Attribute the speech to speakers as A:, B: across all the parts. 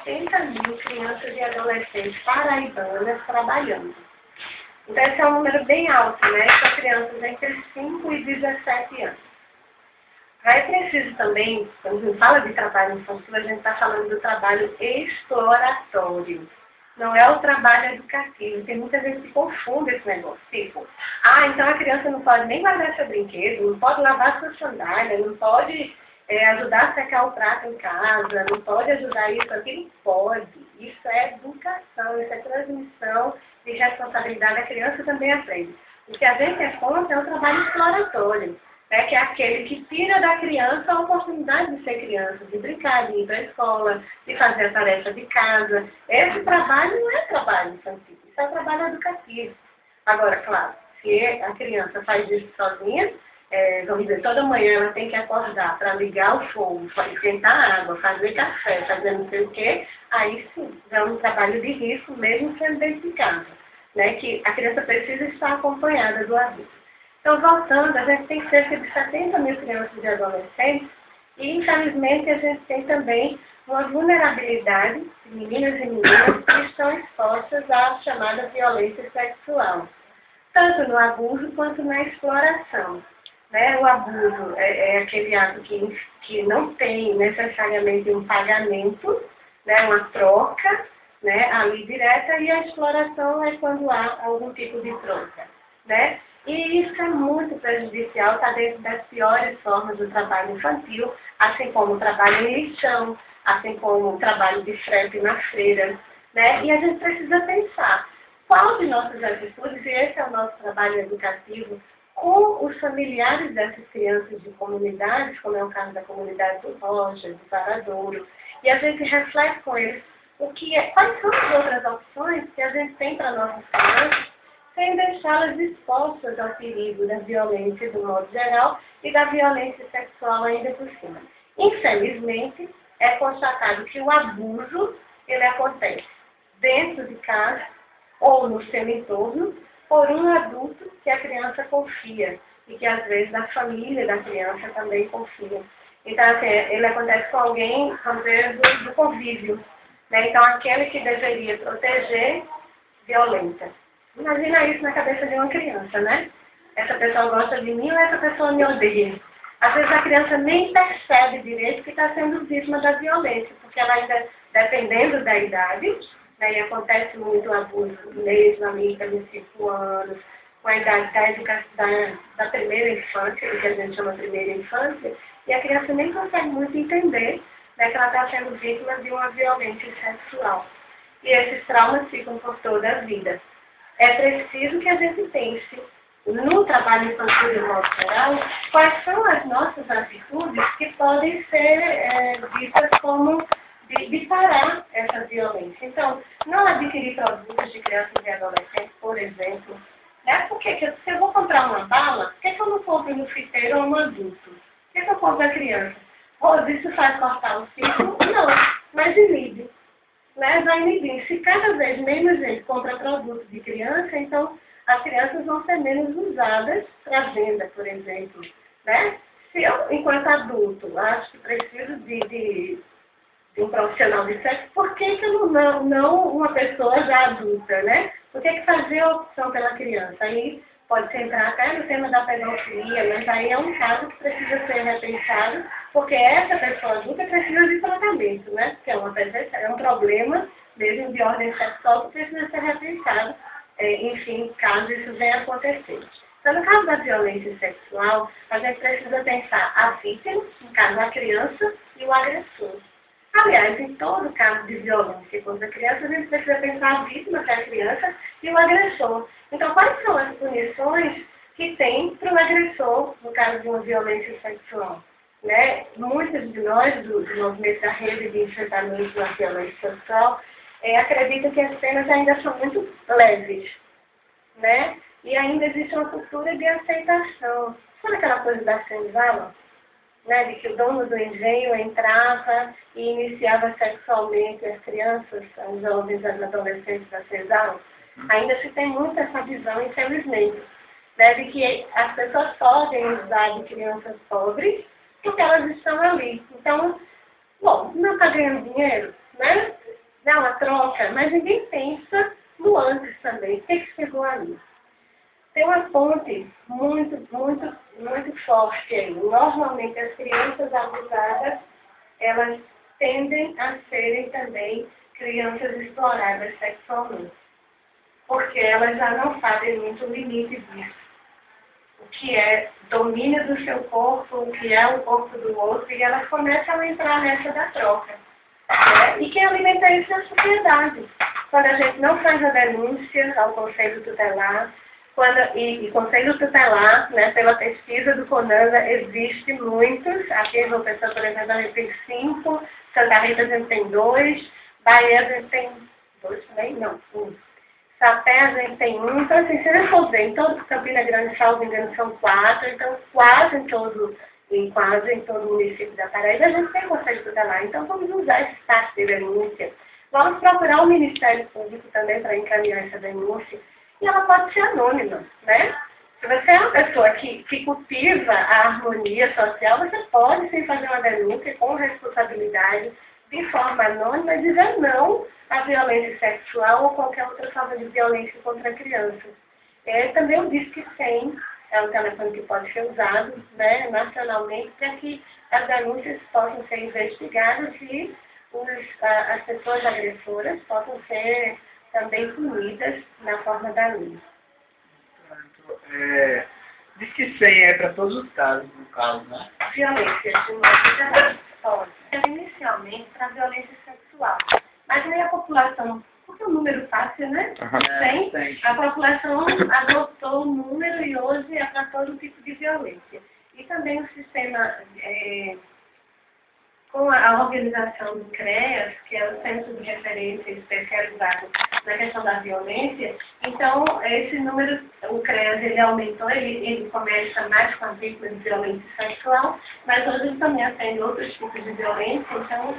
A: 70 mil crianças e adolescentes paraibanas trabalhando. Então, esse é um número bem alto, né? São crianças entre 5 e 17 anos. Aí é preciso também, quando a gente fala de trabalho infantil, a gente está falando do trabalho exploratório. Não é o trabalho educativo. Tem muita gente que confunde esse negócio. Tipo, então a criança não pode nem guardar seu brinquedo, não pode lavar sua sandália, não pode ajudar a secar o prato em casa, não pode ajudar isso, aquilo pode. Isso é educação, isso é transmissão de responsabilidade. A criança também aprende. O que a gente é contra é o trabalho exploratório, né, que é aquele que tira da criança a oportunidade de ser criança, de brincar, de ir para a escola, de fazer a tarefa de casa. Esse trabalho não é trabalho infantil, isso é trabalho educativo. Agora, claro, se a criança faz isso sozinha, vamos dizer, toda manhã ela tem que acordar para ligar o fogo, esquentar água, fazer café, fazer não sei o quê, aí sim, é um trabalho de risco, mesmo sendo dentro de casa, né, que a criança precisa estar acompanhada do adulto. Então, voltando, a gente tem cerca de 70 mil crianças e adolescentes e, infelizmente, a gente tem também uma vulnerabilidade de meninas e meninas que estão expostas à chamada violência sexual, tanto no abuso quanto na exploração. Né? O abuso é aquele ato que não tem necessariamente um pagamento, né? Uma troca, né? Ali direta, e a exploração é quando há algum tipo de troca, né? E isso é muito prejudicial, está dentro das piores formas do trabalho infantil, assim como o trabalho em lixão, assim como o trabalho de frete na feira, né? E a gente precisa pensar qual de nossas atitudes, e esse é o nosso trabalho educativo, com os familiares dessas crianças de comunidades, como é o caso da comunidade do Rocha, do Varadouro, e a gente reflete com eles quais são as outras opções que a gente tem para nossas crianças, sem deixá-las expostas ao perigo da violência do modo geral e da violência sexual ainda por cima. Infelizmente, é constatado que o abuso ele acontece dentro de casa ou no seu entorno por um adulto que a criança confia e que às vezes a família da criança também confia. Então, assim, ele acontece com alguém, vamos dizer, do convívio, né? Então, aquele que deveria proteger, violenta. Imagina isso na cabeça de uma criança, né? Essa pessoa gosta de mim ou essa pessoa me odeia? Às vezes a criança nem percebe direito que está sendo vítima da violência, porque ela ainda, dependendo da idade, né, e acontece muito abuso mesmo ali pelos 5 anos, com a idade da educação da primeira infância, que a gente chama primeira infância, e a criança nem consegue muito entender, né, que ela está sendo vítima de uma violência sexual. E esses traumas ficam por toda a vida. É preciso que a gente pense, no trabalho infantil de modo geral, quais são as nossas atitudes que podem ser vistas como de parar essa violência. Então, não adquirir produtos de crianças e adolescentes, por exemplo. Né? Porque se eu vou comprar uma bala, por que eu não compro no fiteiro ou no adulto? Por que eu compro a criança? Isso faz cortar o ciclo? Não, mas inibe. Né, vai inibir. Se cada vez menos gente compra produtos de criança, então as crianças vão ser menos usadas para venda, por exemplo. Né? Se eu, enquanto adulto, acho que preciso de um profissional de sexo, por que eu não uma pessoa já adulta, né? Por que fazer a opção pela criança? Aí pode-se entrar até no tema da pedofilia, mas aí é um caso que precisa ser repensado, porque essa pessoa adulta precisa de tratamento, né? Porque é um problema, mesmo de ordem sexual, que precisa ser repensado, enfim, caso isso venha a acontecer. Então, no caso da violência sexual, a gente precisa pensar a vítima, no caso a criança, e o agressor. Aliás, em todo caso de violência contra a criança, a gente precisa pensar a vítima, que é a criança, e o agressor. Então, quais são as punições que tem para o agressor, no caso de uma violência sexual? Né? Muitos de nós, do movimento da rede de enfrentamento à violência sexual, acreditam que as penas ainda são muito leves, né? E ainda existe uma cultura de aceitação. Sabe aquela coisa da senzala? Né, de que o dono do engenho entrava e iniciava sexualmente as crianças, os jovens, as adolescentes da senzala? Ainda se tem muito essa visão, infelizmente, né, de que as pessoas podem usar de crianças pobres porque elas estão ali. Então, bom, não está ganhando dinheiro, né? troca, mas ninguém pensa no antes também. O que chegou ali? Tem uma ponte muito forte aí. Normalmente as crianças abusadas, elas tendem a serem também crianças exploradas sexualmente. Porque elas já não sabem muito o limite disso. O que é domínio do seu corpo, o que é o corpo do outro, e elas começam a entrar nessa da troca. Né? E quem alimenta isso é a sociedade. Quando a gente não faz a denúncia ao Conselho Tutelar, e Conselho Tutelar, né, pela pesquisa do CONANA, existe muitos. Aqui em João Pessoa, por exemplo, a gente tem 5, Santa Rita a gente tem 2, Bahia a gente tem 2 também? Não, 1. Sapé a gente tem 1. Então, assim, se você for ver, em todo Campina Grande, salvo engano, são 4. Então, quase em todo o município da Paraíba, a gente tem Conselho Tutelar. Então, vamos usar esse espaço de denúncia. Vamos procurar o Ministério Público também para encaminhar essa denúncia. E ela pode ser anônima, né? Se você é uma pessoa que cultiva a harmonia social, você pode sim fazer uma denúncia com responsabilidade, de forma anônima, e dizer não à violência sexual ou qualquer outra forma de violência contra a criança. Também o Disque 100 é um telefone que pode ser usado, né, nacionalmente, para que as denúncias possam ser investigadas e as pessoas agressoras possam ser também punidas na forma da lei.
B: Diz que 100 é para todos os casos, no caso, né?
A: Violência de modo geral pode. Inicialmente para violência sexual. Mas nem a população, porque é um número fácil, né? 100, a população adotou o número e hoje é para todo tipo de violência. E também o sistema, com a organização do CREAS, que é o Centro de Referência Especializado na questão da violência, então esse número, o CREAS, ele aumentou, ele começa mais com a vítima de violência sexual, mas hoje ele também atende outros tipos de violência, então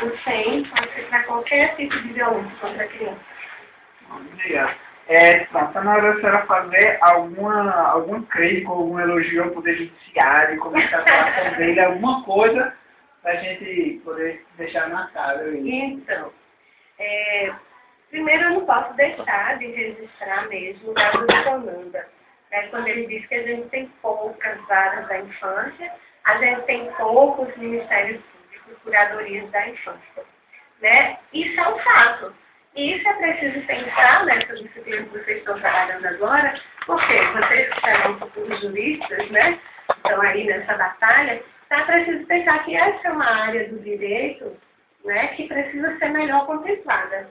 A: o 100 pode ser para qualquer tipo de violência contra a criança.
B: Obrigado. Está na hora da senhora fazer algum crítico, algum elogio ao Poder Judiciário, começar a falar dele, alguma coisa para a gente poder deixar marcado aí.
A: Então, primeiro eu não posso deixar de registrar mesmo o caso do CONANA. Quando ele diz que a gente tem poucas varas da infância, a gente tem poucos ministérios públicos, curadorias da infância. Né? Isso é um fato. E isso é preciso pensar nessa disciplina que vocês estão trabalhando agora, porque vocês que serão futuros juristas, né, estão aí nessa batalha, é preciso pensar que essa é uma área do direito, né, que precisa ser melhor contemplada.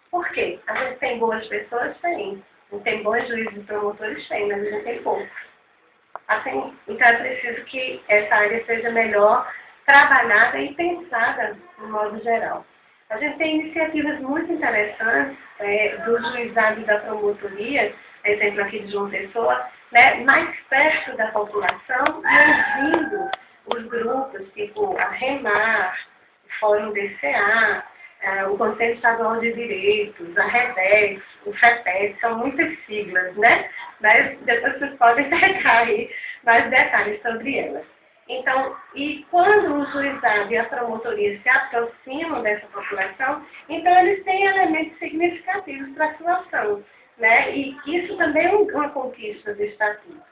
A: Por quê? A gente tem boas pessoas? Tem. Não tem bons juízes e promotores? Tem, mas a gente tem poucos. Assim, então é preciso que essa área seja melhor trabalhada e pensada de modo geral. A gente tem iniciativas muito interessantes do juizado e da promotoria, exemplo aqui de João Pessoa, né, mais perto da população e ouvindo os grupos, tipo a REMAR, o Fórum DCA, o Conselho Estadual de Direitos, a REDEX, o FEPET, são muitas siglas, né? Mas depois vocês podem pegar aí mais detalhes sobre elas. Então, e quando o juizado e a promotoria se aproximam dessa população, então eles têm elementos significativos para a sua ação, né? E isso também é uma conquista do Estatuto.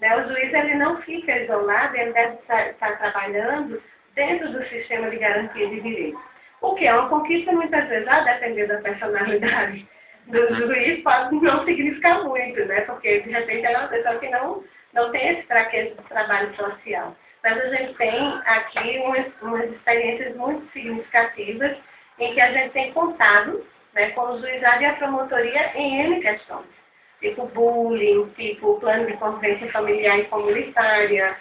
A: Né? O juiz ele não fica isolado, ele deve estar trabalhando dentro do sistema de garantia de direitos. O que é uma conquista, muitas vezes, a depender da personalidade do juiz, pode não significar muito, né? Porque, de repente, é uma pessoa que não tem esse traquejo de trabalho social. Mas a gente tem aqui umas experiências muito significativas em que a gente tem contado, né, com o juizado e a promotoria em N questões. Tipo bullying, tipo plano de convivência familiar e comunitária,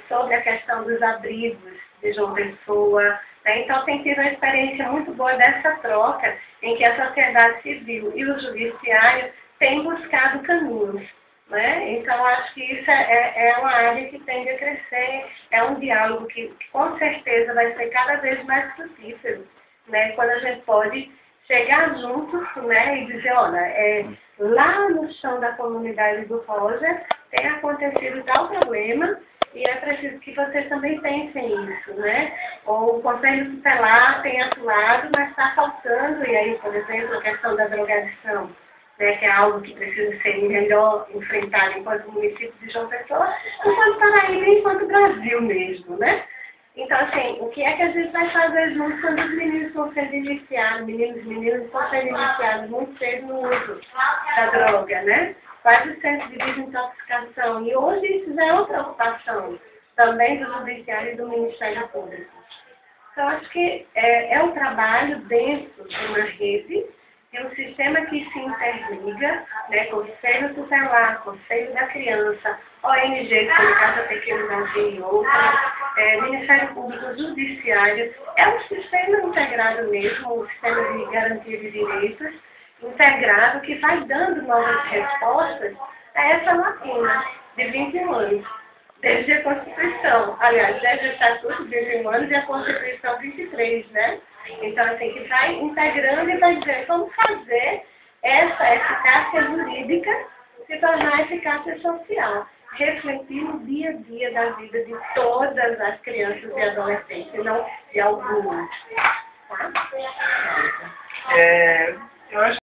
A: sobre a questão dos abrigos de João Pessoa. Né? Então tem tido uma experiência muito boa dessa troca em que a sociedade civil e o judiciário têm buscado caminhos. Né? Então, acho que isso é uma área que tende a crescer, é um diálogo que com certeza vai ser cada vez mais frutífero, né? Quando a gente pode chegar juntos, né, e dizer, olha, lá no chão da comunidade do Roger tem acontecido tal problema E é preciso que vocês também pensem isso, né? O Conselho Tutelar tem atuado, mas está faltando, e aí, por exemplo, a questão da drogadição, né, que é algo que precisa ser melhor enfrentado enquanto município de João Pessoa, enquanto Paraíba e enquanto Brasil mesmo, né? Então, assim, o que é que a gente vai fazer junto quando os meninos vão ser iniciados, meninos vão ser iniciados muito cedo no uso da droga, né? Quais os centros de desintoxicação? E hoje isso já é uma preocupação também do Judiciário e do Ministério Público. Então, acho que é um trabalho dentro de uma rede, de um sistema que se interliga, né, Conselho Tutelar, Conselho da Criança, ONG, como Casa Pequeno Brasil e outras, Ministério Público, Judiciário. É um sistema integrado mesmo, um sistema de garantia de direitos, integrado, que vai dando novas respostas a essa lacuna de 21 anos. Desde a Constituição, aliás, desde o Estatuto de 21 anos e a Constituição 23, né? Então, assim, que vai integrando e vai dizer como fazer essa eficácia jurídica se tornar eficácia social. Refletir no dia a dia da vida de todas as crianças e adolescentes, não de algumas. Tá?
B: Eu acho